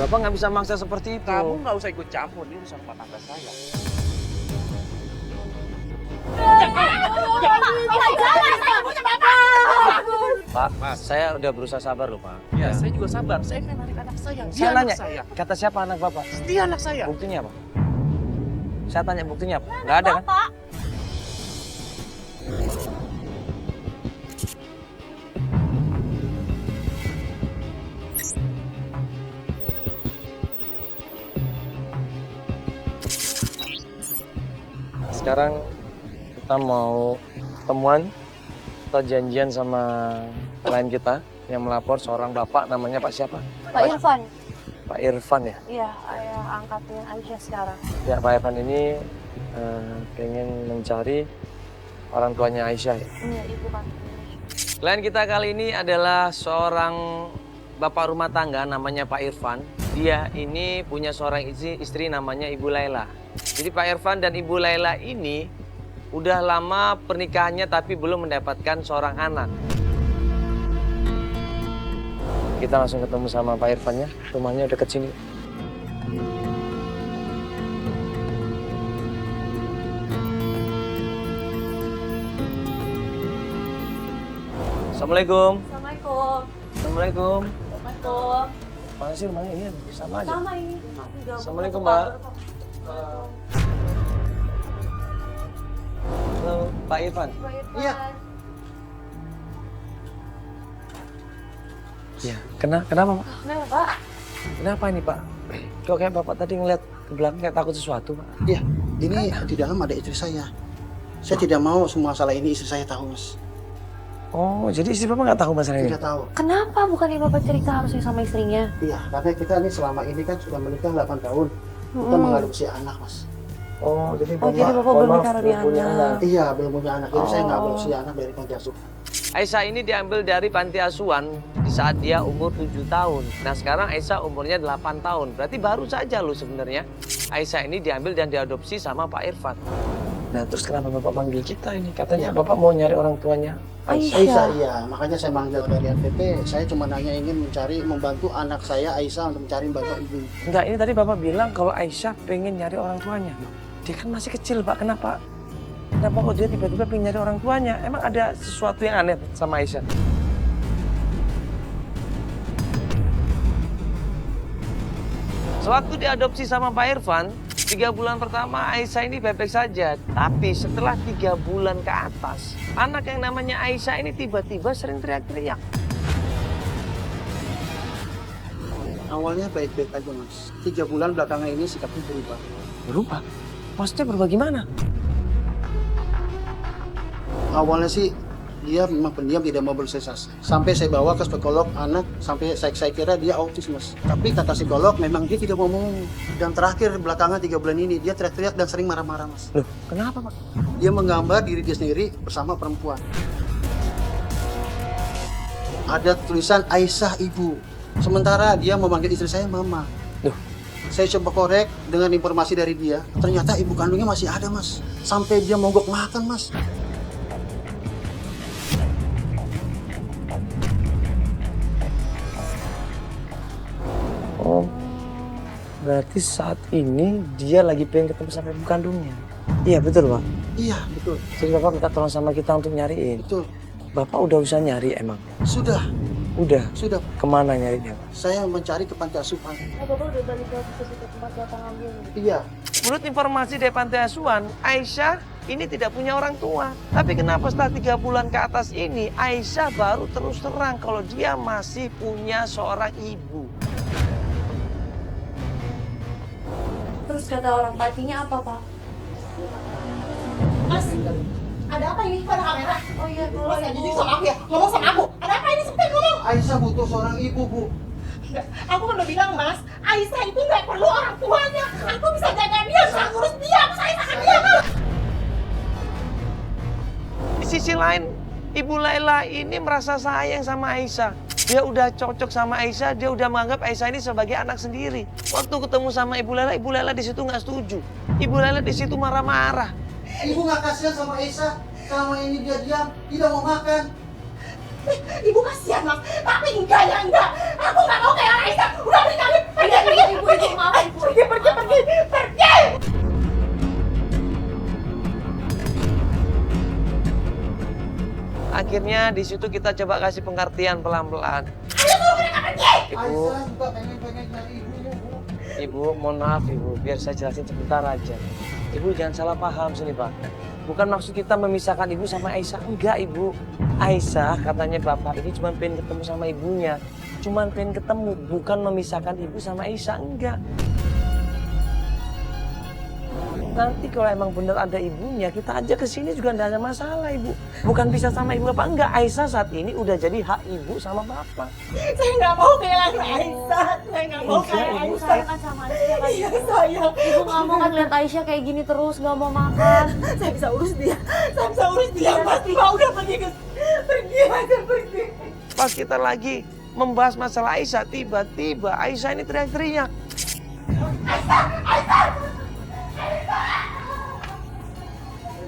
Bapak nggak bisa maksa seperti itu. Kamu nggak usah ikut campur, ini urusan rumah tangga saya. Pak, saya udah berusaha sabar loh, Pak. Ya, saya juga sabar. Saya kan anak saya. Dia Saya anak nanya, saya. kata siapa anak Bapak? Dia anak saya. Buktinya apa? Saya tanya buktinya apa? Nggak ada kan? Sekarang kita mau temuan atau janjian sama klien kita yang melapor seorang bapak namanya Pak siapa? Pak Irfan. Pak Irfan ya? Iya, ayah angkatnya Aisyah sekarang. Ya Pak Irfan ini pengen mencari orang tuanya Aisyah ya? Iya, ibu kan. Klien kita kali ini adalah seorang bapak rumah tangga namanya Pak Irfan. Dia ini punya seorang istri namanya Ibu Laila. Jadi Pak Irfan dan Ibu Laila ini udah lama pernikahannya tapi belum mendapatkan seorang anak. Kita langsung ketemu sama Pak Irfan ya, rumahnya deket sini. Assalamualaikum. Assalamualaikum. Assalamualaikum. Assalamualaikum. Mana sih rumahnya? Iya, sama aja. Sama ini. Assalamualaikum, Mbak. Halo, Pak Irfan. Pak Irfan. Iya. Iya. Kenapa, Pak? Kenapa, Pak? Kenapa ini, Pak? Kok kayak Bapak tadi ngeliat ke belakang kayak takut sesuatu, Pak? Iya, ini di dalam ada istri saya. Saya tidak mau semua masalah ini istri saya tahu, Mas. Oh, jadi istri Bapak nggak tahu masalah ini? Tidak tahu. Kenapa bukannya Bapak cerita harusnya sama istrinya? Iya, karena kita ini selama ini kan sudah menikah 8 tahun. Kita mengadopsi anak, Mas. Oh, jadi Oh, jadi Bapak belum nikah dari anak. Iya, belum punya anak. Jadi saya nggak adopsi anak dari panti asuhan. Aisyah ini diambil dari panti asuhan di saat dia umur 7 tahun. Nah, sekarang Aisyah umurnya 8 tahun. Berarti baru saja loh sebenarnya. Aisyah ini diambil dan diadopsi sama Pak Irfan. Nah, terus kenapa Bapak manggil kita ini? Katanya Bapak mau nyari orang tuanya Aisyah, iya. Makanya saya manggil dari NPT. Saya cuma hanya ingin membantu anak saya Aisyah untuk mencari bapak ibu. Enggak, ini tadi Bapak bilang kalau Aisyah pengen nyari orang tuanya. Dia kan masih kecil, Pak. Kenapa kok dia tiba-tiba pengen nyari orang tuanya? Emang ada sesuatu yang aneh sama Aisyah? Sewaktu diadopsi sama Pak Irfan, 3 bulan pertama Aisyah ini baik-baik saja. Tapi setelah 3 bulan ke atas, anak yang namanya Aisyah ini tiba-tiba sering teriak-teriak. Awalnya baik-baik aja, Mas. 3 bulan belakangan ini sikapnya berubah. Berubah? Maksudnya berubah gimana? Awalnya sih dia memang pendiam, tidak mau bersosialisasi. Sampai saya bawa ke psikolog anak, sampai saya kira dia autis, Mas. Tapi kata psikolog memang dia tidak mau ngomong. Dan terakhir belakangan 3 bulan ini dia teriak-teriak dan sering marah-marah, Mas. Loh, kenapa, Pak? Dia menggambar diri dia sendiri bersama perempuan. Ada tulisan Aisyah ibu. Sementara dia memanggil istri saya mama. Loh, Saya coba korek dengan informasi dari dia. Ternyata ibu kandungnya masih ada, Mas. Sampai dia mogok makan, Mas. oh, berarti saat ini dia lagi pengen ketemu sama ibu kandungnya. Iya, betul, Pak. Iya, betul. Jadi Bapak minta tolong sama kita untuk nyariin. Betul. Bapak udah usah nyari emang? Sudah. Udah? Sudah. Kemana nyarinya, Pak? Saya mencari ke panti asuhan. Bapak udah balik ke tempat datangan dia. Iya. Menurut informasi dari panti asuhan, Aisyah ini tidak punya orang tua. Tapi kenapa setelah 3 bulan ke atas ini, Aisyah baru terus terang kalau dia masih punya seorang ibu. Terus kata orang patinya apa, Pak? Mas, ada apa ini? Kok ada kamera? Oh iya, Mas, nggak jadi sama aku ya? Ngomong sama aku. Ada apa ini? Sampai ngomong. Aisyah butuh seorang ibu, Bu. Enggak, aku kan udah bilang, Mas. Aisyah itu nggak perlu orang tuanya. Aku bisa jaga dia, bisa ngurus dia. Aku sayang sama dia, Mas. Di sisi lain, Ibu Laila ini merasa sayang sama Aisyah. Dia udah cocok sama Aisyah, dia udah menganggap Aisyah ini sebagai anak sendiri. Waktu ketemu sama Ibu Laila di situ nggak setuju. Ibu Laila di situ marah-marah. Ibu nggak kasihan sama Aisyah. Selama ini dia diam, tidak mau makan. Ibu kasihan mas, tapi enggak ya enggak. Aku nggak mau kayak Aisyah. Udah pergi kali, pergi. Ibu, maaf ibu. Pergi. Akhirnya di situ kita coba kasih pengertian pelan-pelan. Ibu, Aisyah juga pengen nyari ibunya, Bu. Ibu, mohon maaf Ibu, biar saya jelasin sebentar aja. Ibu jangan salah paham sini Pak. Bukan maksud kita memisahkan Ibu sama Aisyah, enggak Ibu. Aisyah katanya Bapak ini cuma pengen ketemu sama ibunya. Cuma pengen ketemu, bukan memisahkan Ibu sama Aisyah, enggak. Nanti kalau emang bener ada ibunya, kita aja ke sini juga enggak ada masalah Ibu. Bukan bisa sama Ibu Bapak, enggak. Aisyah saat ini udah jadi hak Ibu sama Bapak. Saya nggak mau kehilangan Aisyah. Saya nggak mau Iya, kayak Ibu. Aisyah. Sayang kan sama Aisyah kan? Iya sayang. Ibu nggak mau kan lihat Aisyah kayak gini terus, nggak mau makan. Saya bisa urus dia. Mas. Dia udah pergi aja pergi. Pas kita lagi membahas masalah Aisyah, tiba-tiba Aisyah ini teriak-teriak.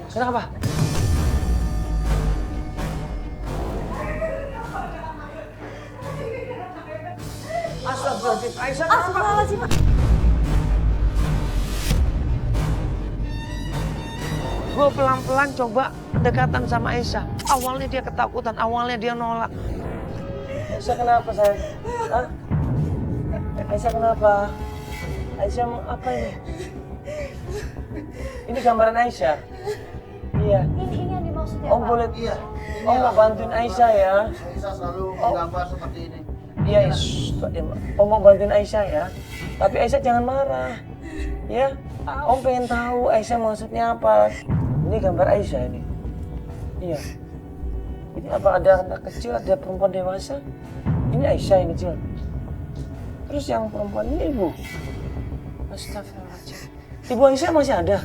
Kenapa? Astagfirullahaladzim, Aisyah kenapa? Astagfirullahaladzim. Gue pelan-pelan coba dekatan sama Aisyah. Awalnya dia ketakutan, awalnya dia nolak. Aisyah kenapa sayang? Hah? Aisyah kenapa? Aisyah mau apa ini? Ini gambaran Aisyah. Iya. Ini yang dimaksud ya Om Pak? boleh Iya. Om mau bantuin Aisyah ya. Aisyah selalu menggambar seperti ini. Iya, Om mau bantuin Aisyah ya. Tapi Aisyah jangan marah. Ya, Om pengen tahu Aisyah maksudnya apa. Ini gambar Aisyah ini. Iya. Ini apa ada anak kecil, ada perempuan dewasa? Ini Aisyah yang kecil. Terus yang perempuan ini ibu. Astagfirullahaladzim. Ibu Aisyah masih ada?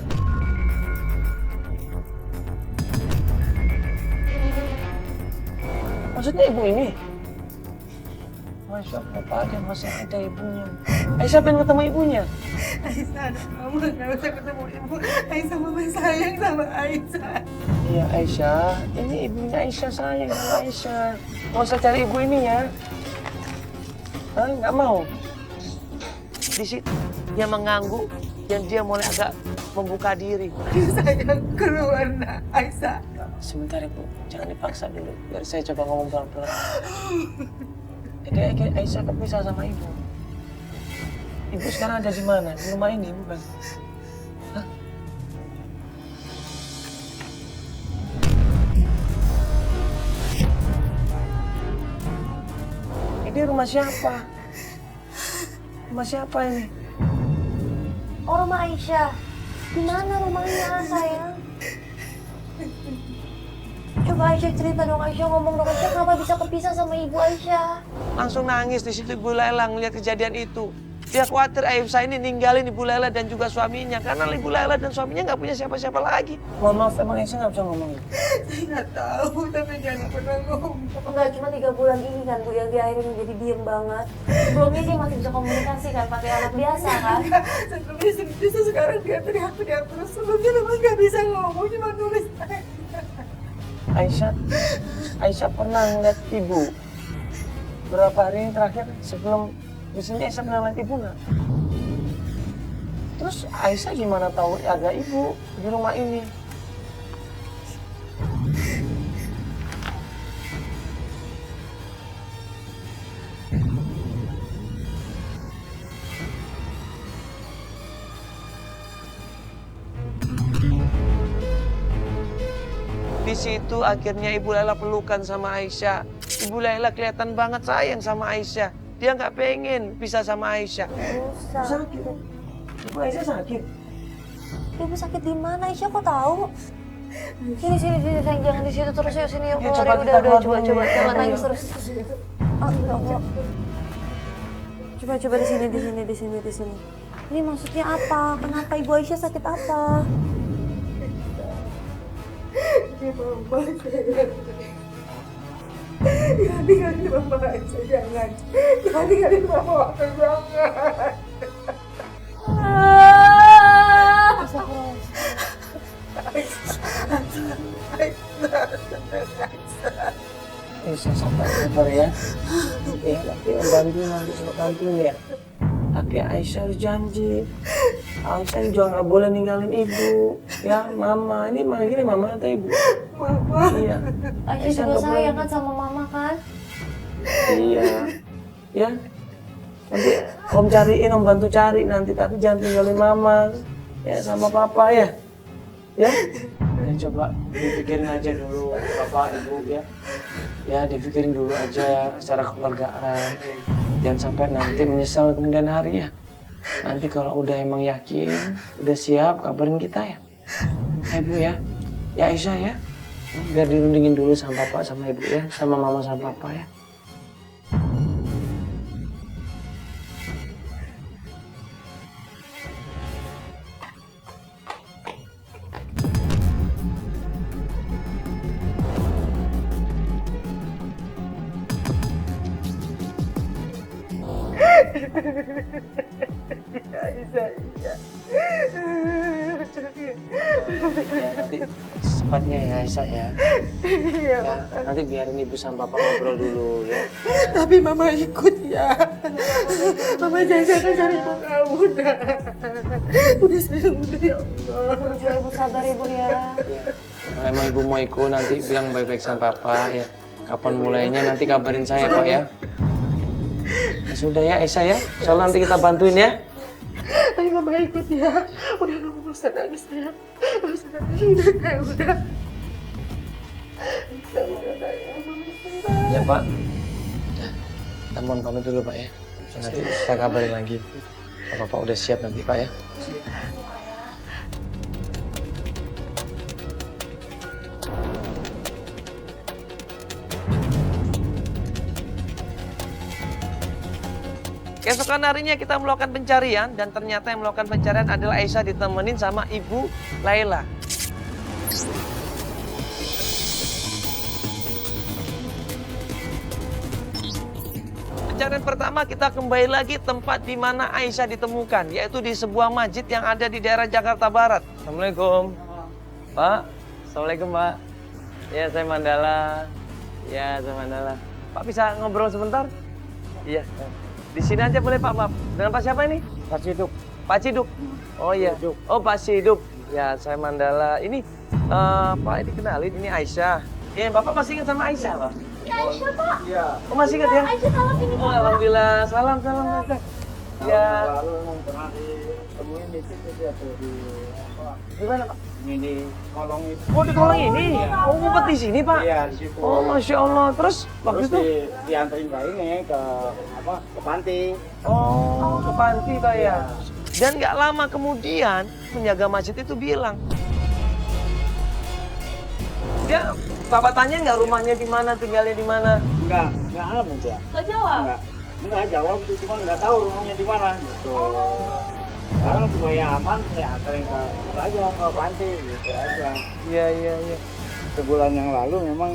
Maksudnya ibu ini? Masya Allah, Pak, ada masih ada ibunya. Aisyah pengen ketemu ibunya? Aisyah, kamu nggak usah ketemu ibu. Aisyah mama sayang sama Aisyah. Iya Aisyah, ini ibunya Aisyah sayang sama Aisyah. Mau usah cari ibu ini ya? Hah, nggak mau? Di situ dia mengangguk dan dia mulai agak membuka diri. Sayang keluar nak Aisyah. Sebentar ibu, jangan dipaksa dulu. Biar saya coba ngomong pelan-pelan. Jadi Aisyah kepisah sama ibu. Ibu sekarang ada di mana? Di rumah ini bukan? Hah? Ini rumah siapa? Rumah siapa ini? Oh, rumah Aisyah. Di mana rumahnya sayang? Coba Aisyah cerita dong, Aisyah ngomong dong, Aisyah kenapa bisa kepisah sama ibu Aisyah? Langsung nangis di situ Ibu Laila ngeliat kejadian itu. Dia khawatir Aisyah ini ninggalin Ibu Laila dan juga suaminya. Karena Ibu Laila dan suaminya nggak punya siapa-siapa lagi. Mohon maaf, emang Aisyah nggak bisa ngomong gitu? Saya nggak tahu, tapi jangan pernah ngomong. Enggak, cuma 3 bulan ini kan Bu yang dia akhirnya jadi diem banget. Sebelumnya dia masih bisa komunikasi kan, pakai anak biasa kan? Sebelumnya bisa sekarang dia teriak-teriak terus. Sebelumnya memang nggak bisa ngomong, cuma nulis. Aisyah pernah ngeliat ibu berapa hari terakhir sebelum di sini Aisyah pernah ngeliat ibu nggak? Terus Aisyah gimana tahu ada ibu di rumah ini? Di situ akhirnya Ibu Laila pelukan sama Aisyah. Ibu Laila kelihatan banget sayang sama Aisyah. Dia nggak pengen pisah sama Aisyah. Sakit. Ibu Aisyah sakit. Ibu sakit di mana? Aisyah kok tahu? Sini sayang, jangan di situ terus yuk, sini yuk. Ya, Keluar, coba udah kita keluar coba dulu ya. jangan Ayo. nangis terus. Oh, enggak. Coba di sini. Ini maksudnya apa? Kenapa ibu Aisyah sakit apa? Jangan tinggalin mama Aisyah, jangan. Jangan tinggalin mama waktu jangan. sabar ya. Ya, nanti Om bantuin ya. Tapi Aisyah harus janji. Aisyah juga nggak boleh ninggalin ibu. Ya, mama. Ini manggilnya mama atau ibu? Mama. Iya. Aisyah juga nggak boleh. sayang kan sama mama kan? Iya. Ya. Nanti Om cariin, Om bantu cari nanti. Tapi jangan tinggalin mama. Ya, sama papa ya. Ya. Coba dipikirin aja dulu, bapak, ibu ya. Ya, dipikirin dulu aja secara kekeluargaan. Jangan sampai nanti menyesal kemudian hari ya. Nanti kalau udah emang yakin, udah siap, kabarin kita ya. Ibu ya. Ya Aisyah ya. Biar dirundingin dulu sama bapak sama ibu ya. Sama mama sama papa ya. Ya, nanti sempatnya ya Aisyah ya. Ya, nanti biarin ibu sama bapak ngobrol dulu ya. Tapi mama ikut ya. Mama jangan cari ibu kamu dah. Udah sayang udah ya Allah. Juga ibu sabar ibu ya. Ya. Kalau emang ibu mau ikut nanti bilang baik-baik sama papa ya. Kapan mulainya nanti kabarin saya Pak ya. Ya sudah ya Aisyah ya. Soalnya nanti kita bantuin ya. Ayo mama ikut ya. Udah kamu usah nangis ya. Usah nangis udah. Ya Pak. Kita mohon pamit dulu Pak ya. Nanti saya kabarin lagi. Bapak udah siap nanti Pak ya. Keesokan harinya kita melakukan pencarian dan ternyata yang melakukan pencarian adalah Aisyah ditemenin sama Ibu Laila. Pencarian pertama kita kembali lagi tempat di mana Aisyah ditemukan, yaitu di sebuah masjid yang ada di daerah Jakarta Barat. Assalamualaikum. Pak. Assalamualaikum Pak. Ya saya Mandala. Ya saya Mandala. Pak bisa ngobrol sebentar? Iya. Di sini aja boleh Pak, maaf. Dengan Pak siapa ini? Pak Ciduk. Pak Ciduk. Oh iya. Oh Pak Ciduk. Ya saya Mandala. Ini Pak ini kenalin, ini Aisyah. Iya Bapak masih ingat sama Aisyah Pak? Aisyah Pak. Iya. Oh masih ingat ya? Aisyah salam ini Oh alhamdulillah. Salam Aisyah. Ya. Lalu pernah ditemuin di situ dia tuh di apa? Gimana Pak? Ini di kolong itu. Oh di kolong ini? Oh ngumpet di sini Pak? Iya di situ. Oh Masya Allah. Terus waktu Terus itu? dianterin Pak ini ke apa? Ke panti. Oh ke panti Pak ya? Dan nggak lama kemudian penjaga masjid itu bilang, dia Bapak tanya nggak rumahnya di mana, tinggalnya di mana? Enggak alamun dia. Gak jawab. Enggak jawab itu cuma enggak tahu rumahnya di mana gitu. Sekarang supaya aman ya anterin ke aja ke panti gitu aja. Iya iya iya. Sebulan yang lalu memang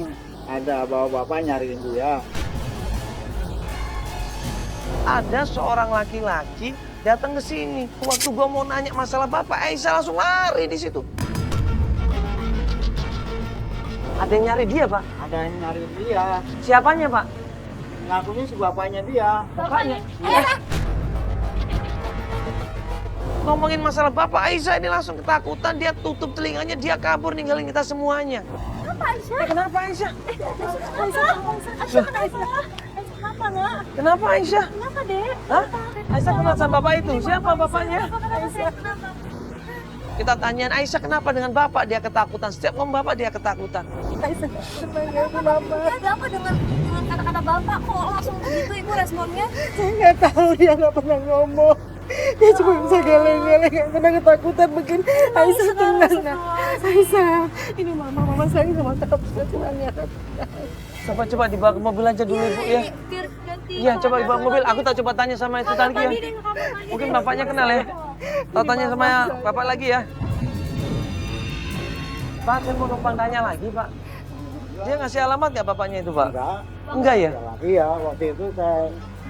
ada bapak-bapak nyariin dia. Ada seorang laki-laki datang ke sini. Waktu gua mau nanya masalah Bapak, Aisyah langsung lari di situ. Ada yang nyari dia, Pak? Ada yang nyariin dia. Siapanya, Pak? Ngakunya si bapaknya dia. Bapaknya. Ngomongin masalah Bapak, Aisyah ini langsung ketakutan. Dia tutup telinganya, dia kabur ninggalin kita semuanya. Kenapa Aisyah? Kenapa Aisyah? Aisyah kenapa nak? Kenapa Aisyah? Kenapa dek? Hah? Aisyah kenal sama Bapak itu? Siapa bapaknya? Aisyah. Kita tanyain Aisyah kenapa dengan Bapak dia ketakutan. Setiap ngomong Bapak dia ketakutan. Aisyah sebenarnya aku mama. Ada apa dengan kata-kata bapak? Kok langsung begitu ibu responnya? Saya nggak tahu dia nggak pernah ngomong. Dia cuma bisa geleng-geleng karena ketakutan bikin Aisyah tenang. Aisyah, ini mama sayang sama kamu. Cuma lihat. Coba dibawa ke mobil aja dulu Ibu ya. Biar ganti. Iya coba dibawa ke mobil. Aku tak coba tanya sama itu tadi ya. Mungkin bapaknya kenal ya. Tak tanya sama bapak lagi ya. Pak, saya mau numpang tanya lagi Pak. Dia ngasih alamat nggak bapaknya itu Pak? Enggak ya? Iya, waktu itu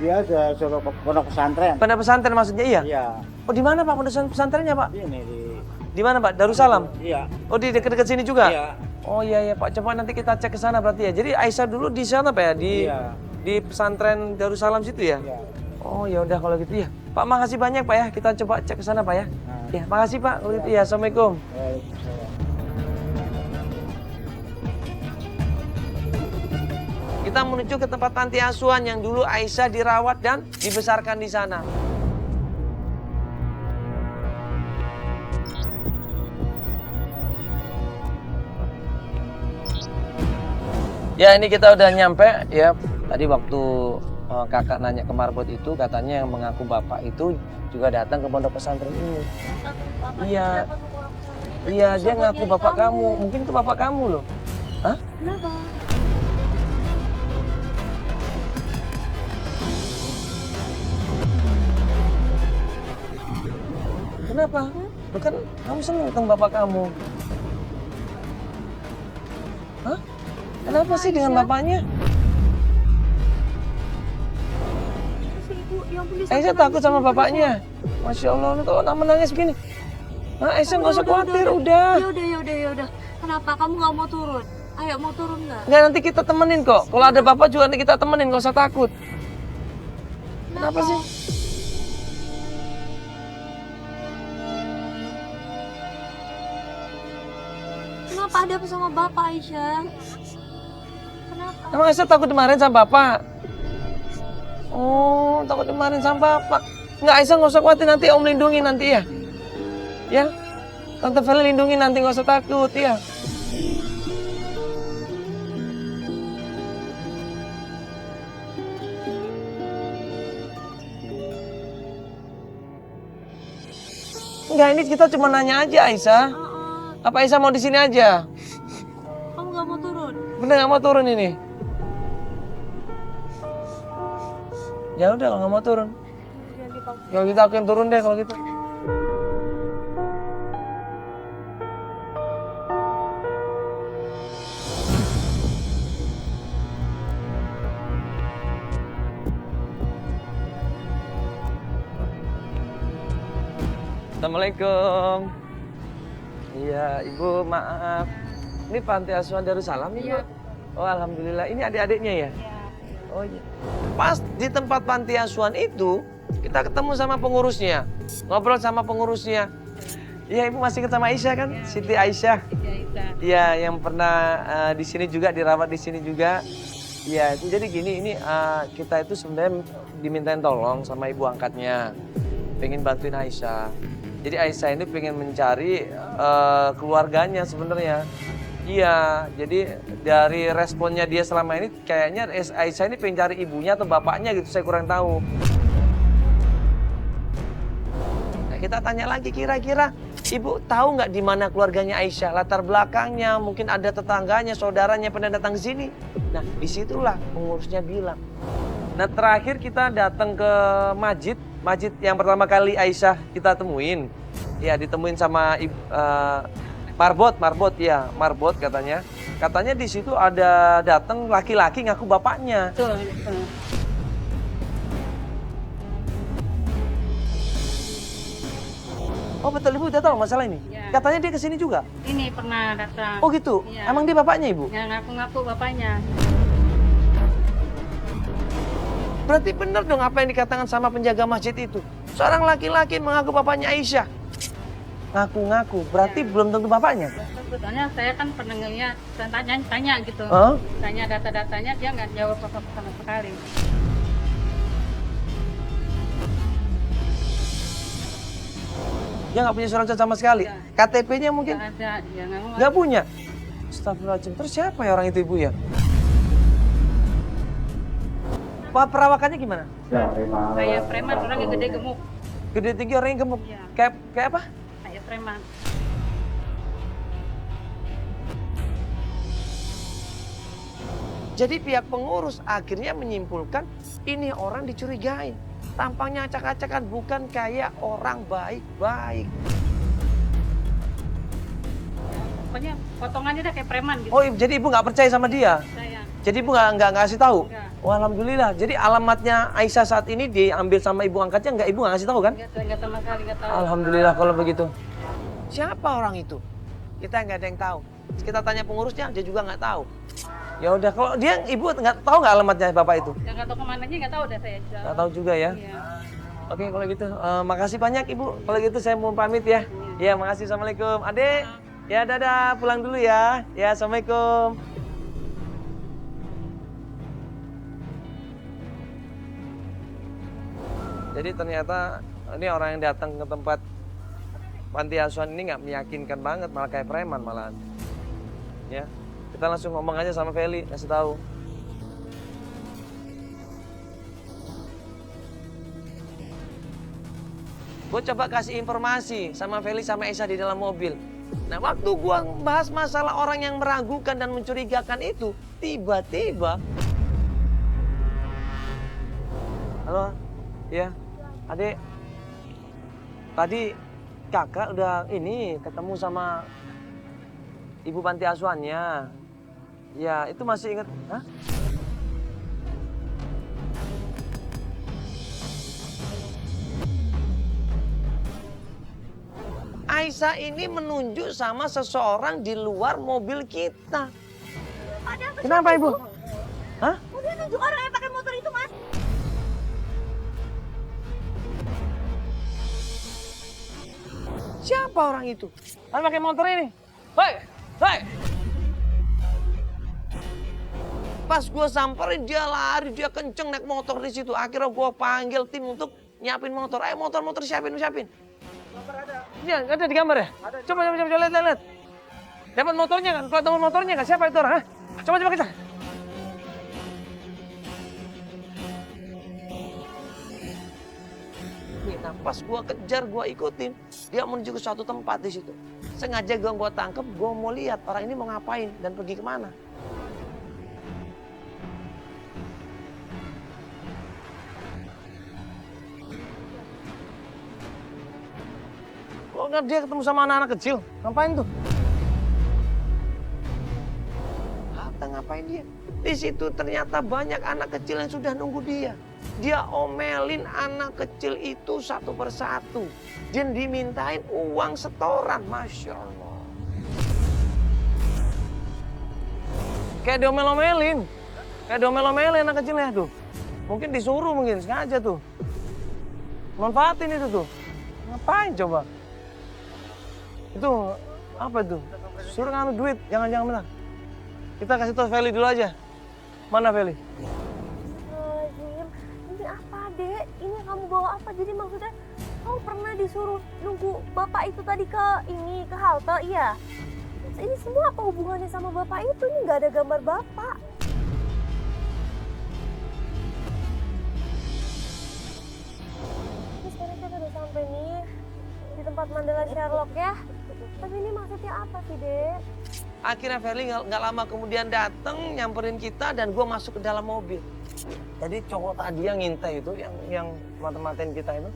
dia suruh ke pondok pesantren. Pondok pesantren maksudnya iya? Iya. Oh di mana Pak pondok pesantrennya Pak? Ini Di mana Pak? Darussalam? Iya. Oh di dekat-dekat sini juga? Iya. Oh iya Pak, coba nanti kita cek ke sana berarti ya. Jadi Aisyah dulu di sana Pak ya, di pesantren Darussalam situ ya? Iya. Oh ya udah kalau gitu ya. Pak makasih banyak Pak ya, kita coba cek ke sana Pak ya. Ya makasih Pak, kalau gitu ya. Assalamualaikum. Kita menuju ke tempat panti asuhan yang dulu Aisyah dirawat dan dibesarkan di sana. Ya ini kita udah nyampe ya. Tadi waktu kakak nanya ke Marbot itu katanya yang mengaku bapak itu juga datang ke pondok pesantren ini. Iya. Iya dia ngaku bapak kamu. Mungkin itu bapak kamu loh. Hah? Kenapa? Kenapa? Bukan kamu senang tentang bapak kamu. Hah? Kenapa sih dengan bapaknya? Si ibu yang beli Aisyah takut sama bapaknya. Masya Allah, lu kok menangis begini? Nah, Aisyah nggak usah khawatir, udah. Ya udah. Kenapa kamu nggak mau turun? Ayo mau turun nggak? Nggak, nanti kita temenin kok. Kalau ada bapak juga nanti kita temenin, nggak usah takut. Kenapa sih? Kenapa ada apa sama bapak Aisyah? Kenapa? Emang Aisyah takut dimarahin sama bapak? Oh, takut dimarahin sama bapak. Nggak, Aisyah nggak usah khawatir, nanti Om lindungi nanti ya. Ya, Tante Feli lindungi nanti, nggak usah takut ya. Enggak, ini kita cuma nanya aja Aisyah. Apa Aisyah mau di sini aja? Kamu nggak mau turun? Bener nggak mau turun ini? Ya udah, kalau nggak mau turun. Kalau gitu aku yang turun deh kalau gitu. Assalamualaikum. Iya, Ibu, maaf. Ini panti asuhan Darussalam, Ibu? Iya. Oh, alhamdulillah. Ini adik-adiknya ya? Oh iya. Pas di tempat panti asuhan itu, kita ketemu sama pengurusnya. Ngobrol sama pengurusnya. Iya, Ibu masih ketemu Aisyah kan? Siti Aisyah. Iya, yang pernah di sini juga, dirawat di sini juga. Iya, itu jadi gini, ini kita itu sebenarnya dimintain tolong sama ibu angkatnya. Pengen bantuin Aisyah. Jadi Aisyah ini pengen mencari keluarganya sebenarnya. Iya, jadi dari responnya dia selama ini kayaknya Aisyah ini pengen cari ibunya atau bapaknya gitu, saya kurang tahu. Nah, kita tanya lagi kira-kira ibu tahu nggak di mana keluarganya Aisyah, latar belakangnya, mungkin ada tetangganya, saudaranya pernah datang ke sini. Nah, disitulah pengurusnya bilang. Nah, terakhir kita datang ke masjid yang pertama kali Aisyah kita temuin. Ya, ditemuin sama Marbot ya, Marbot katanya. Katanya di situ ada datang laki-laki ngaku bapaknya. Betul. Oh betul, Ibu udah tahu masalah ini? Ya. Katanya dia kesini juga? Ini pernah datang. Oh gitu? Iya. Emang dia bapaknya, Ibu? Yang ngaku-ngaku bapaknya. Berarti benar dong apa yang dikatakan sama penjaga masjid itu. Seorang laki-laki mengaku bapaknya Aisyah. Ngaku-ngaku, berarti belum tentu bapaknya? Sebetulnya saya kan pernah ngeliat, tanya gitu. Huh? Tanya data-datanya, dia nggak jawab apa-apa sama sekali. Dia nggak punya surat sama sekali? Nggak. KTP-nya mungkin? Nggak ada, dia nggak Nggak punya? Astagfirullahaladzim, terus siapa ya orang itu Ibu ya? Pak, perawakannya gimana? kayak preman, orang yang gede gemuk. Gede tinggi orang yang gemuk? Iya. Kayak apa? Kayak preman. Jadi pihak pengurus akhirnya menyimpulkan ini orang dicurigai. Tampangnya acak-acakan, bukan kayak orang baik-baik. Pokoknya potongannya udah kayak preman gitu. Oh, jadi Ibu nggak percaya sama dia? Saya. Jadi Ibu nggak ngasih tahu? Nggak. Oh, alhamdulillah. Jadi alamatnya Aisyah saat ini diambil sama ibu angkatnya, Ibu nggak ngasih tahu kan? Nggak sama sekali, nggak tahu. Alhamdulillah kalau begitu. Siapa orang itu? Kita nggak ada yang tahu. Kita tanya pengurusnya, dia juga nggak tahu. Ya udah, kalau dia ibu nggak tahu nggak alamatnya bapak itu? Ya nggak tahu kemananya, nggak tahu dah saya. Nggak tahu juga ya. Iya. Oke kalau gitu, makasih banyak ibu. Kalau gitu saya mau pamit ya. Ya makasih, assalamualaikum. Adek, ya dadah, pulang dulu ya. Ya assalamualaikum. Jadi ternyata ini orang yang datang ke tempat panti asuhan ini nggak meyakinkan banget, malah kayak preman malahan. Ya, kita langsung ngomong aja sama Feli, kasih tahu. Gue coba kasih informasi sama Feli sama Esa di dalam mobil. Nah, waktu gue bahas masalah orang yang meragukan dan mencurigakan itu, tiba-tiba, halo, ya, adek, tadi kakak udah ini ketemu sama ibu panti asuhannya. Ya, itu masih inget, hah? Aisyah ini menunjuk sama seseorang di luar mobil kita. Kenapa ibu? Hah? Udah nunjuk orang yang pakai motor itu, Mas. Siapa orang itu? Kan pakai motor ini. Hei, hei. Pas gue samperin dia lari, dia kenceng naik motor di situ. Akhirnya gue panggil tim untuk nyiapin motor. Ayo motor siapin. Iya, ada di gambar ya? Ada. Coba lihat. Dapat motornya kan? Kalau teman motornya kan? Siapa itu orang? Ha? Coba kita. Nah, pas gua kejar, gua ikutin, dia menuju ke suatu tempat di situ. Sengaja gua tangkep, gua mau lihat orang ini mau ngapain dan pergi kemana. Kok nggak dia ketemu sama anak-anak kecil? Ngapain tuh? Apa ngapain dia? Di situ ternyata banyak anak kecil yang sudah nunggu dia. Dia omelin anak kecil itu satu persatu. Dan dimintain uang setoran. Masya Allah. Kayak diomel-omelin. Kayak diomel-omelin anak kecilnya tuh. Mungkin disuruh sengaja tuh. Manfaatin itu tuh. Ngapain coba? Itu apa itu? Suruh ngambil duit, jangan benar. Kita kasih tahu Feli dulu aja. Mana Feli? Ini apa, Dek? Ini kamu bawa apa? Jadi maksudnya kamu pernah disuruh nunggu bapak itu tadi ke halte, iya? Ini semua apa hubungannya sama bapak itu? Ini nggak ada gambar bapak. Ini sekarang kita udah sampai nih di tempat Mandala Sherlock ya. Tapi ini maksudnya apa sih, Dek? Akhirnya Feli nggak lama kemudian datang nyamperin kita dan gue masuk ke dalam mobil. Jadi cowok tadi yang ngintai itu, yang mata-matain kita itu,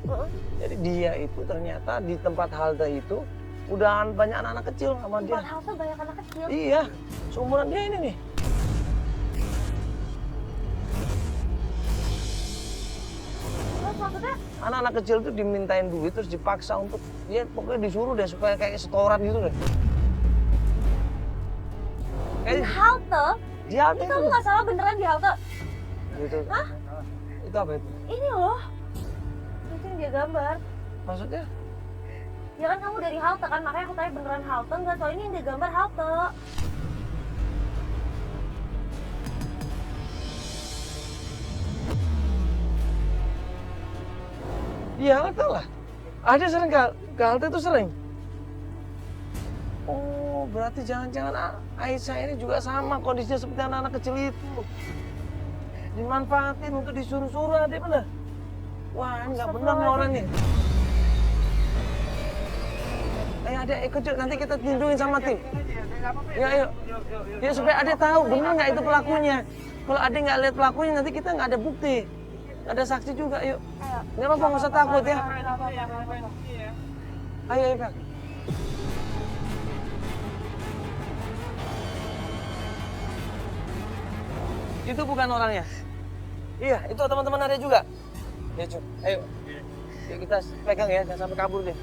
jadi dia itu ternyata di tempat halte itu udah banyak anak-anak kecil sama dia. Tempat halte banyak anak kecil? Iya, seumuran dia ini nih. Terus maksudnya? Anak-anak kecil itu dimintain duit terus dipaksa untuk, dia pokoknya disuruh deh supaya kayak setoran gitu deh. Di halte? Di halte Ini itu. kamu nggak salah beneran di halte? Gitu. Hah? Itu apa itu? Ini loh. Itu yang dia gambar. Maksudnya? Ya kan kamu dari halte kan, makanya aku tanya beneran halte nggak? Soalnya ini yang dia gambar halte. Iya, halte lah. Ada sering ke halte itu sering. Oh, berarti jangan-jangan Aisyah ini juga sama kondisinya seperti anak-anak kecil itu. Dimanfaatin untuk disuruh-suruh, adek bener. Wah, ini nggak benar nih orang nih. Ayo adek, ikut yuk, nanti kita tinjuin sama tim. Ya, ayo. Ya, supaya adek tahu benar nggak itu pelakunya. Kalau adek nggak lihat pelakunya, nanti kita nggak ada bukti. Nggak ada saksi juga, yuk. Nggak apa-apa, nggak usah takut ya. Ayo, Kak. Itu bukan orangnya. Iya, itu teman-teman ada juga. Ya, Cuk. Ayo. Yuk kita pegang ya, jangan sampai kabur deh.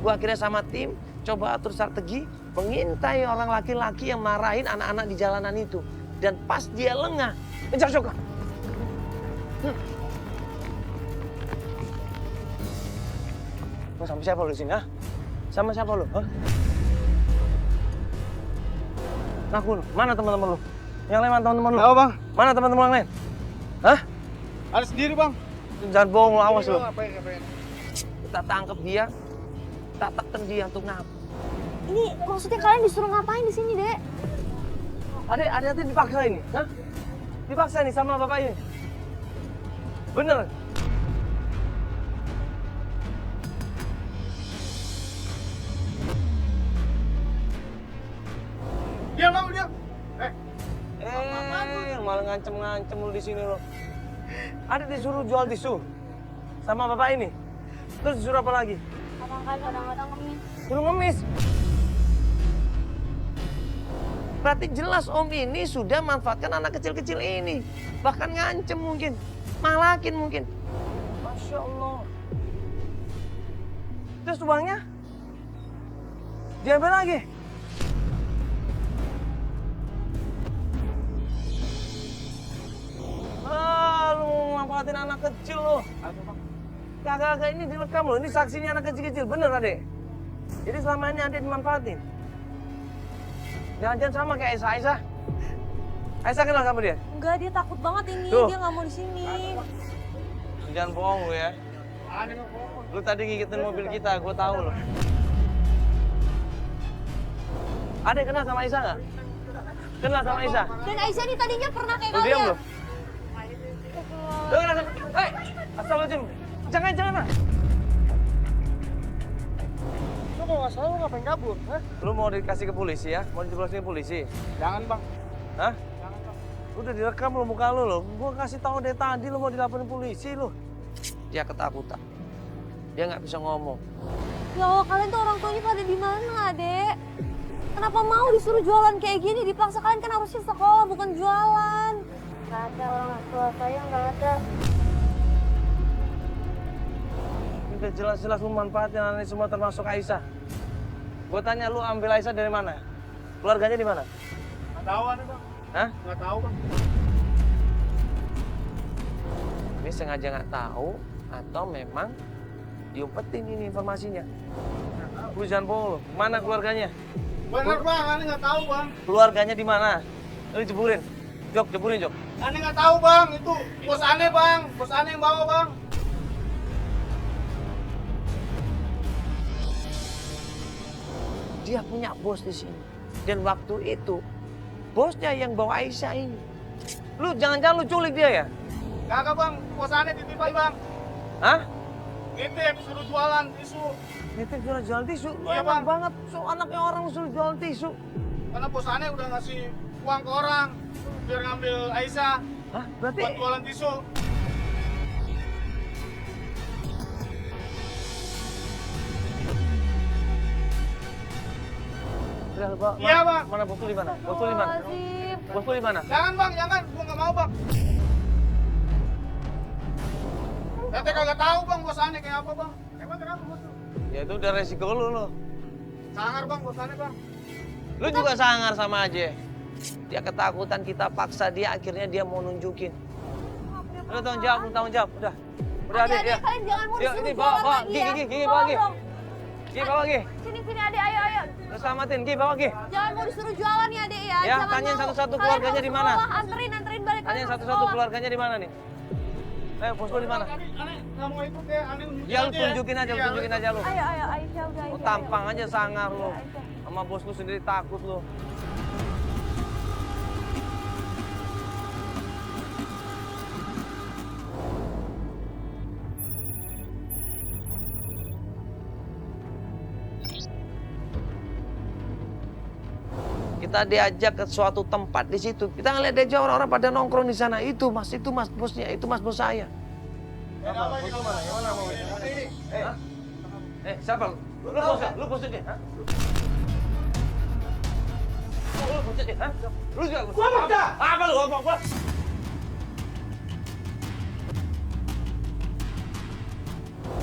Gue akhirnya sama tim coba atur strategi mengintai orang laki-laki yang marahin anak-anak di jalanan itu. Dan pas dia lengah, kejar Shoka. Lo sama siapa lo di sini, ha? Sama siapa lo, ha? Ngaku lo, mana teman-teman lo? Yang lain mana teman-teman lo? Tahu bang? Mana teman-teman yang lain? Hah? Ada sendiri bang. Jangan bohong lo, awas lo. Ngapain? Kita tangkap dia, kita tekan dia untuk ngaku. Ini maksudnya kalian disuruh ngapain di sini, Dek? Ada dipaksa ini, hah? Dipaksa nih sama bapak ini. Bener. Diam bang, diam. Malah ngancem-ngancem lu di sini lo. Ada disuruh jual tisu sama bapak ini. Terus disuruh apa lagi? Abang kan kadang-kadang ngemis. Suruh ngemis. Berarti jelas om ini sudah manfaatkan anak kecil-kecil ini. Bahkan ngancem mungkin. Malakin mungkin. Masya Allah. Terus uangnya? Diambil lagi. Lu manfaatin anak kecil lo. Kagak ini direkam lo. Ini saksinya anak kecil-kecil. Bener adek? Jadi selama ini adek dimanfaatin. Jangan-jangan sama kayak Aisyah. Aisyah kenal sama dia? Enggak, dia takut banget ini. Tuh. Dia nggak mau di sini. Jangan bohong lu ya. Lu tadi ngigitin mobil kita, gue tahu lo. Adek kenal sama Aisyah nggak? Kenal sama Aisyah? Dan Aisyah nih tadinya pernah kayak Lu diam kalian. lo. Lu kenal sama... Hei! Astagfirullahaladzim. Jangan lah. Lu kalau nggak salah lu ngapain kabur? Hah? Lu mau dikasih ke polisi ya? Mau dijeblosin ke polisi? Jangan bang. Hah? Jangan bang. Udah direkam lo muka lu lo. Gua kasih tahu dari tadi lu mau dilaporin polisi lo. Dia ketakutan. Dia nggak bisa ngomong. Ya Allah, kalian tuh orang tuanya pada di mana, Dek? Kenapa mau disuruh jualan kayak gini? Dipaksa kalian kan harusnya sekolah, bukan jualan. Nggak ada, orang tua saya nggak ada. Udah jelas-jelas lu manfaatin anak ini semua termasuk Aisyah. Gua tanya lu ambil Aisyah dari mana? Keluarganya di mana? Nggak tahu ada bang. Hah? Nggak tahu bang. Ini sengaja nggak tahu atau memang diumpetin ini informasinya? Lu jangan bohong lu. Mana keluarganya? Bener bang, aneh nggak tahu bang. Keluarganya di mana? Lu jeburin. Jok, jeburin Jok. Aneh nggak tahu bang, itu bos aneh bang. Bos aneh yang bawa bang. Dia punya bos di sini. Dan waktu itu bosnya yang bawa Aisyah ini. Lu jangan-jangan lu culik dia ya? Kagak bang, bos aneh titipan bang. Hah? Nitip suruh jualan tisu. Nitip jual tisu? Lu Iya, enak Bang. banget. So anaknya orang suruh jual tisu. Karena bos aneh udah ngasih uang ke orang biar ngambil Aisyah Hah? Berarti buat jualan tisu. udah, Pak. Iya, Bang. Mana bosku di mana? Bosku di mana? Astagfirullahaladzim. Bosku di mana? Jangan bang, jangan. Gua nggak mau bang. Tete kagak tahu bang bos aneh kayak apa bang. Emang kenapa bos? Ya itu udah resiko lu. Sangar bang bos aneh bang. Lu juga sangar sama aja. Dia ketakutan kita paksa dia, akhirnya dia mau nunjukin. Lu tanggung jawab, udah. Udah adek ya. Adik, kalian jangan mau Yuk, disuruh ini jualan bawa, lagi ya. Gigi, Bawa bawa Gi. dong. Gi, bawa Gi. Sini, adik, ayo. Lu selamatin, Gi, bawa Gi. Jangan mau disuruh jualan ya, Dek ya. Ya, Jangan tanyain mau. satu-satu Kalian keluarganya harus di mana. sekolah. Anterin balik. Tanyain kalian harus satu-satu sekolah. keluarganya di mana nih? Bosku di mana? Aneh nggak mau ikut ya, aneh nunjukin Ya lu aja. tunjukin aja, Iya, tunjukin aja lu. Ayo, Aisyah udah. Lu Aisyah, tampang ayo. aja sangar lu. Aisyah. Sama bos lu sendiri takut lu. Kita diajak ke suatu tempat di situ. Kita ngeliat aja orang-orang pada nongkrong di sana. Itu mas bosnya, itu mas bos saya. Apa ini? Hah? Siapa lu? Lu bosnya? Lu bosnya dia? Hah? Lu bosnya dia? Hah? Lu juga? Gua bosnya! Apa lu ngomong gua?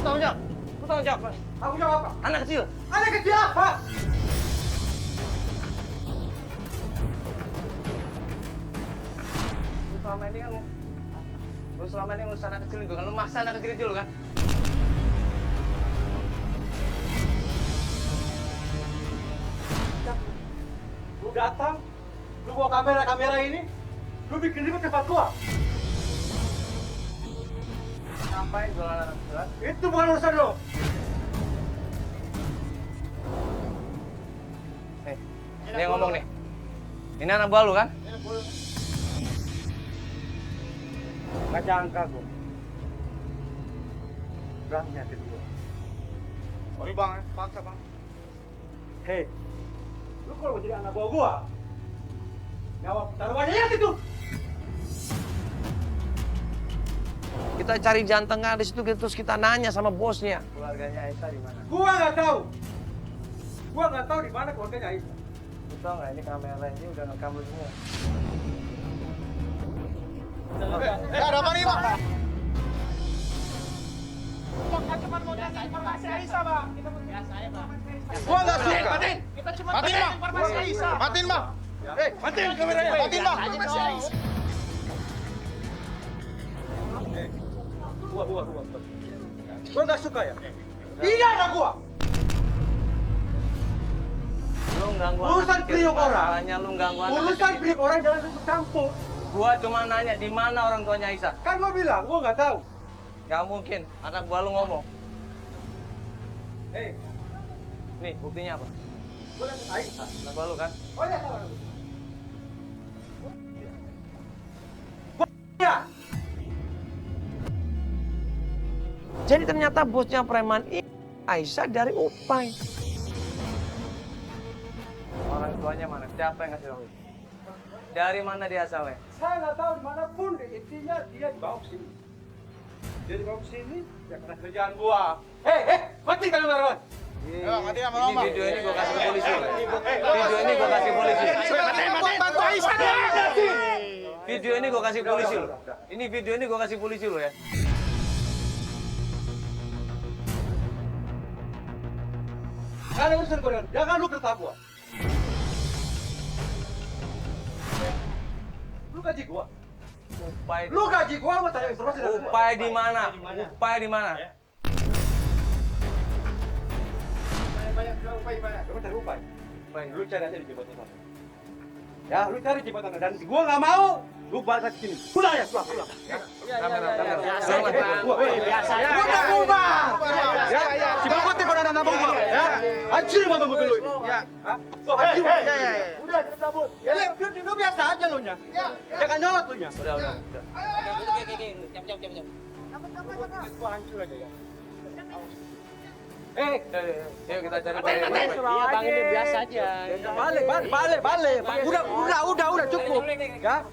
Lu tanggung jawab. Aku jawab apa? Anak kecil. Anak kecil apa? Lu selama ini ngurus anak kecil itu kan, lu maksa anak kecil itu kan? Lu datang, lu bawa kamera ini, lu bikin ribet tempat gua. Ngapain jualan anak kecil? Itu bukan urusan lo. Ini yang ngomong nih. Ini anak buah lu kan? Gak jangka gua. Udah nyatin gua. Sorry bang, paksa bang. Hei, lu kalau mau jadi anak buah gua, jawab taruhannya ya itu. Kita cari jalan tengah di situ terus kita nanya sama bosnya. Keluarganya Aisyah di mana? Gua nggak tahu. Gua nggak tahu di mana keluarganya Aisyah. Lu tau nggak ini kamera ini udah ngerekam lu semua. Ada apa nih, Bang? Gua nggak suka. Matiin, Bang. Matiin, Bang. Matiin kameranya. Matiin, Bang. Gua nggak suka ya. Iya, anak gua. Lu ganggu Urusan anak kecil, priok orang. masalahnya lu ganggu anak Urusan kecil. beli orang jangan ikut campur. Gua cuma nanya di mana orang tuanya Aisyah. Kan gua bilang, gua nggak tahu. Gak mungkin anak buah lu ngomong. Hei, Nih buktinya apa? gua lihat Aisyah. Anak buah lu kan? Oh iya, tahu. Ya. Jadi ternyata bosnya preman ini Aisyah dari Upay. Orang tuanya mana? Siapa yang ngasih tahu? Dari mana dia asalnya? Saya nggak tahu dimanapun, intinya dia dibawa ke sini. Dia dibawa ke sini, ya kena kerjaan gua. Mati kalian berdua. Ini video ini gua kasih ke polisi. Video ini gua kasih polisi. Bantu Aisyah deh. Video ini gua kasih polisi lo. Ini video ini gua kasih polisi lo ya. Kalian urusan kalian, jangan lu kerta gua. Lu gaji gua. Upay. Lu gaji gua, gua tanya informasi dari gua. Upay di mana? Upay di mana? Banyak upaya. Lu cari upaya. Lu cari aja di jembatan sana. Ya, lu cari jembatan dan gua nggak mau. Lu balik ke sini. Pulang ya, pulang. Kamera. Biasa ya. Gua nggak mau bang. Ya, si bapak tipe dan nabung gua. Ya, hancur mata mobil lu. Ya. So, hancur. Ya. Udah, kita cabut. Ya, lu biasa aja lu nya. Jangan nyolot lu nya. Udah. Gua hancur aja ya. Yuk kita cari Upay. Iya bang, ini biasa aja. Balik. Udah cukup. Ya.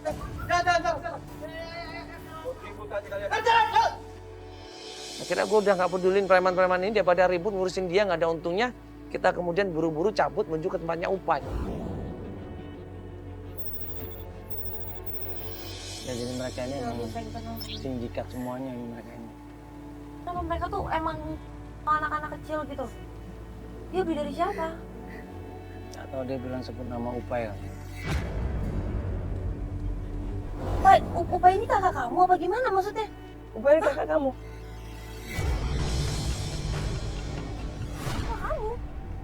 Jangan. Akhirnya gue udah gak pedulin preman-preman ini daripada ribut ngurusin dia nggak ada untungnya. Kita kemudian buru-buru cabut menuju ke tempatnya Upay. Ya jadi mereka ini emang sindikat semuanya ini mereka ini. Sama mereka tuh emang anak-anak kecil gitu. Dia beli dari siapa? Atau dia bilang sebut nama Upay kan? Upay ini kakak kamu apa gimana maksudnya? Upay kakak kamu. Kakak kamu?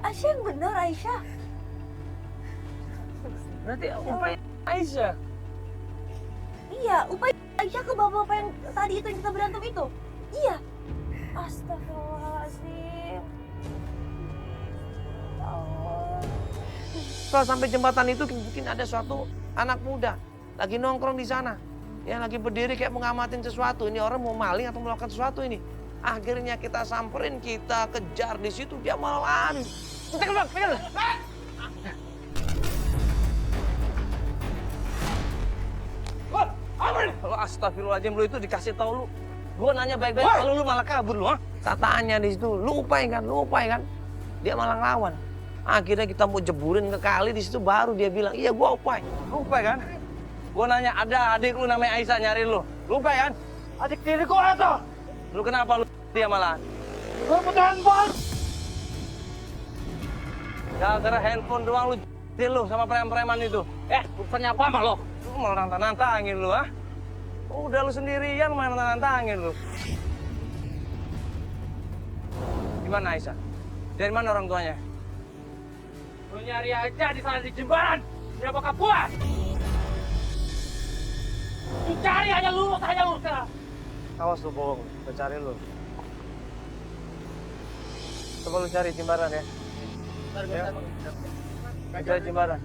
Aisyah yang benar, Aisyah. Berarti Upay Aisyah. Iya, Upay Aisyah ke bapak-bapak yang tadi itu yang kita berantem itu. Iya. Astagfirullahaladzim. Ya Allah. Setelah sampai jembatan itu mungkin ada suatu anak muda lagi nongkrong di sana. Ya lagi berdiri kayak ngamatin sesuatu. Ini orang mau maling atau melakukan sesuatu ini. Akhirnya kita samperin, kita kejar di situ dia malah lari. Kita kebak, pegang. Wah, apa ini? Lu astagfirullahaladzim, lu itu dikasih tahu lu. Gua nanya baik-baik, kalau lu malah kabur lu, ha? Katanya di situ, lu Upay kan. Dia malah ngelawan. Akhirnya kita mau jeburin ke kali di situ baru dia bilang, iya gua Upay. Lu Upay kan? Gua nanya, ada adik lu namanya Aisyah nyariin lu. Lu Upay kan? Adik tiri gua itu. Lu kenapa lu dia malah? Gua butuh handphone. Gara-gara handphone doang lu lu sama preman-preman itu. Urusannya apa mah lo? Lu malah nantang-nantangin lu, ah. Udah lu sendirian malah nantang-nantangin lu. Gimana Aisyah? Dari mana orang tuanya? Lu nyari aja di sana di jembaran. Dia bakal puas. Dicari aja lu sekarang. Awas lu bohong, gue cari lu. Coba lu cari jembaran ya. Cari jembaran.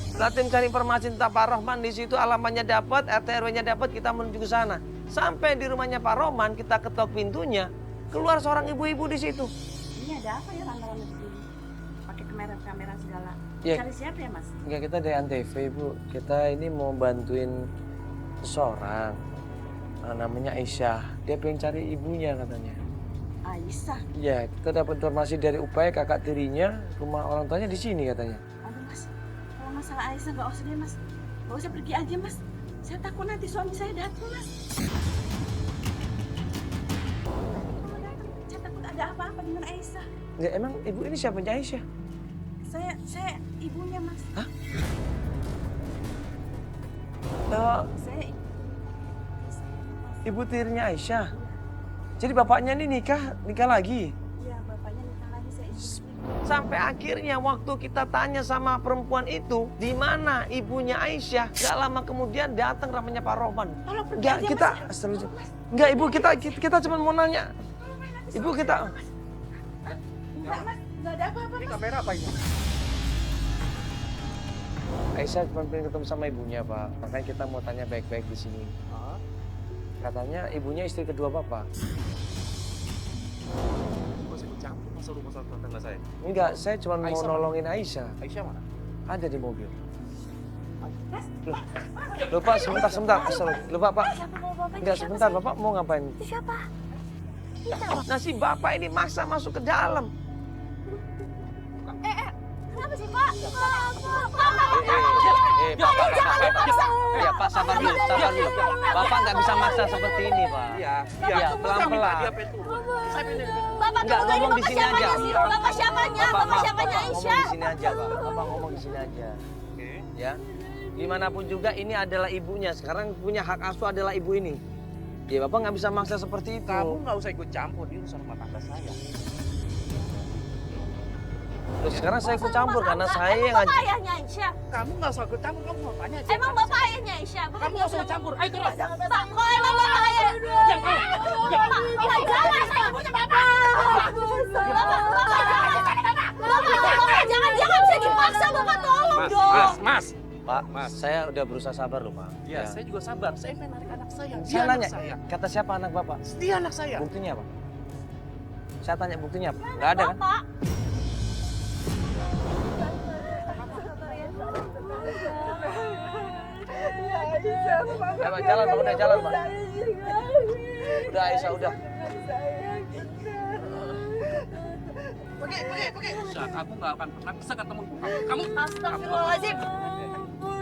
Setelah tim cari informasi tentang Pak Rohman, di situ alamatnya dapat, RT RW-nya dapat, kita menuju ke sana. Sampai di rumahnya Pak Rohman, kita ketok pintunya, keluar seorang ibu-ibu di situ. Ini ada apa ya rame-rame begini? Pakai kamera segala. Ya. Cari siapa ya, Mas? Enggak, kita dari Antv, Bu. Kita ini mau bantuin seseorang. Namanya Aisyah. Dia pengen cari ibunya katanya. Aisyah. Iya, kita dapat informasi dari Upaya, kakak tirinya, rumah orang tuanya di sini katanya. Aduh, Mas. Kalau masalah Aisyah nggak usah deh, Mas. Nggak usah pergi aja, Mas. Saya takut nanti suami saya datang, Mas. Kalau datang, saya takut ada apa-apa dengan Aisyah. Ya, emang ibu ini siapanya Aisyah? Saya ibunya, Mas. Hah? Saya Ibu tirinya Aisyah. Jadi bapaknya ini nikah lagi. Iya, bapaknya nikah lagi, saya ibunya. Sampai akhirnya waktu kita tanya sama perempuan itu, di mana ibunya Aisyah, gak lama kemudian datang namanya Pak Rohman. Tolong pergi Enggak, aja, kita Mas. enggak ibu, kita cuma mau nanya. Ibu kita Enggak, Mas. Nggak ada apa-apa, Mas. Kamera apa ini? Aisyah cuma pengen ketemu sama ibunya, Pak. Makanya kita mau tanya baik-baik di sini. Katanya ibunya istri kedua Bapak. Saya ikut campur masalah tetangga saya. Enggak, saya cuma mau Aisyah mana? nolongin Aisyah. Aisyah mana? Ada di mobil. Loh, Pak, sebentar. Loh, Pak. Siapa mau bapak? Enggak, sebentar. Bapak mau ngapain? Itu siapa? Nah, si Bapak ini maksa masuk ke dalam. Kenapa sih, Pak? Ya, Pak, sabar dulu. Bapak nggak bisa maksa seperti ini, Pak. Iya, Iya, pelan-pelan. Dia pengen turun. Saya pengen Bapak Enggak, tunggu tadi, ngomong di Bapak sini aja. siapanya sih? Bapak siapanya? Bapak siapanya ngomong Aisyah? di sini aja, Pak. Bapak ngomong di sini aja. Oke. Ya. Dimanapun juga ini adalah ibunya. Sekarang punya hak asuh adalah ibu ini. Ya, Bapak nggak bisa maksa seperti itu. Kamu nggak usah ikut campur di urusan rumah tangga saya. Terus sekarang saya ikut campur karena saya yang Emang Bapak ngajak. ayahnya Aisyah? Kamu nggak usah ikut campur, kamu mau tanya aja. Emang Bapak ayahnya Aisyah? Bapak Kamu nggak usah ikut campur. Ayo terus. Pak, kok emang Bapak ayah? Pak, jangan, saya ibunya Bapak. Bapak, jangan, dia nggak bisa dipaksa, Bapak tolong dong. Mas. Pak, saya udah berusaha sabar loh, Pak. Ya, saya juga sabar. Saya pengen narik anak saya. Dia Saya anak nanya, saya. kata siapa anak Bapak? Dia anak saya. Buktinya apa? Saya tanya buktinya apa? Nggak ada kan? Bapak. Ayo, Pak, jalan, Pak. Udah jalan, Pak. Udah, Aisyah, udah. Pergi. Usah, aku nggak akan pernah bisa ketemu ibu kamu. Kamu. Astagfirullahaladzim.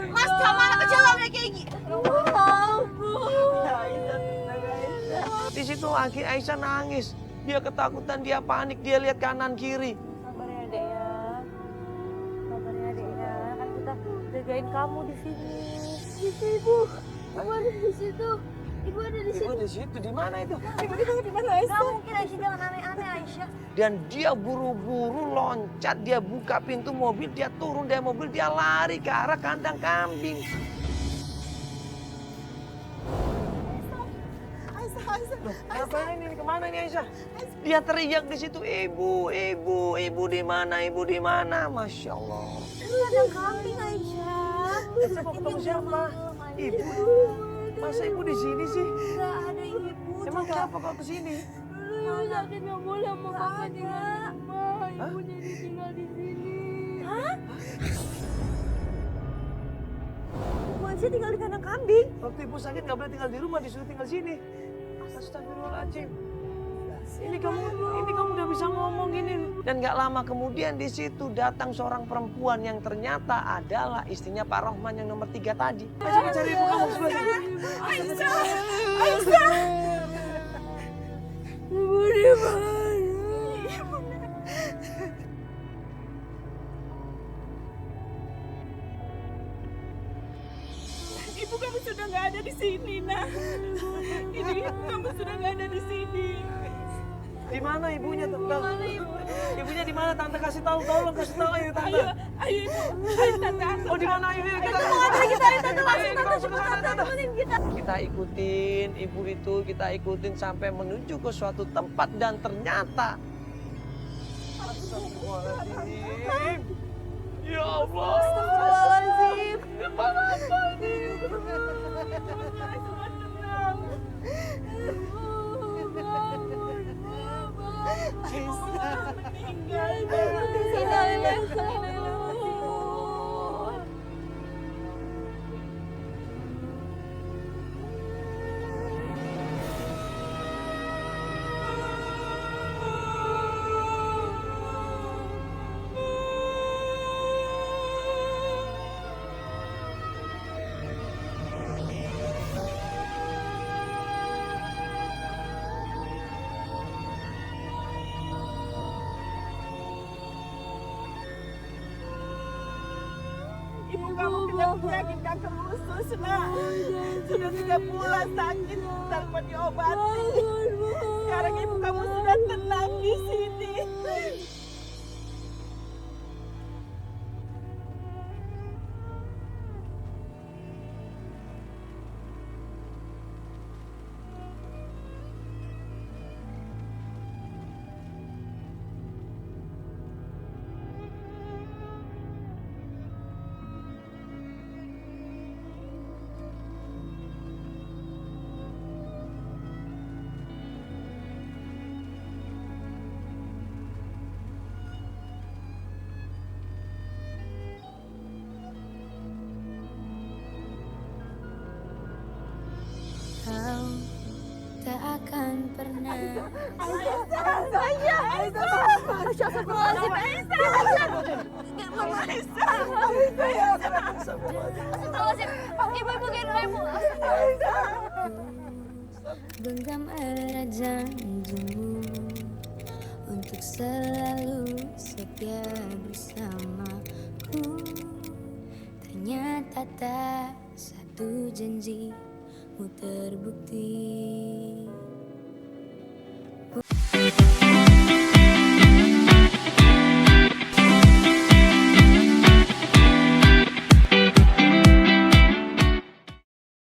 Mas, sama anak kecil nggak boleh kayak gitu. Di situ akhir Aisyah nangis. Dia ketakutan, dia panik, dia lihat kanan kiri. Sabar ya, Dek ya. Sabar ya, Dek ya. Kan kita jagain kamu di sini. Itu Ibu. Ibu ada di situ. Ibu ada di Ibu situ. di situ, di mana itu? Ibu di mana Aisyah? Nggak mungkin Aisyah, jangan aneh-aneh Aisyah. Dan dia buru-buru loncat, dia buka pintu mobil, dia turun dari mobil, dia lari ke arah kandang kambing. Ngapain ini? Kemana ini Aisyah? Dia teriak di situ, ibu di mana? Masya Allah. Ini ada kambing Aisyah. Aisyah mau ketemu siapa? Ibu. Masa ibu di sini sih? Nggak ada ibu. Emang kenapa kau ke sini? Ibu sakit nggak boleh mau kakak tinggal di rumah. Ibu jadi tinggal di sini. Hah? Ibu Aisyah tinggal di kandang kambing. Waktu ibu sakit nggak boleh tinggal di rumah, disuruh tinggal sini. Astagfirullahaladzim. Ini kamu udah bisa ngomong ini. Dan nggak lama kemudian di situ datang seorang perempuan yang ternyata adalah istrinya Pak Rohman yang nomor 3 tadi. Ayo coba cari ibu kamu sebelah sini. Aisyah. sini, nak. Ini ibu kamu sudah nggak ada di sini. Di mana ibunya, Tante? Ibunya di mana, Tante? Kasih tahu, tolong kasih tahu ayo, Tante. Ayo ibu, ayo tante antar. Oh, di mana ayo kita? Tante mau antar kita, ayo Tante langsung, Ayo, Tante langsung cepat ke sana, Tante, Tante. temenin kita. Kita ikutin ibu itu, kita ikutin sampai menuju ke suatu tempat dan ternyata Astagfirullahaladzim. Ya Allah. Astagfirullahaladzim. Kenapa ini? Ibu kamu kena penyakit kanker usus, nak. Sudah 3 bulan sakit tanpa diobati. Sekarang ibu kamu sudah tenang di sini. Kau tak akan pernah Ibu-ibu gendong ibu. genggam erat janjimu untuk selalu setia bersamaku. Ternyata tak satu janjimu terbukti.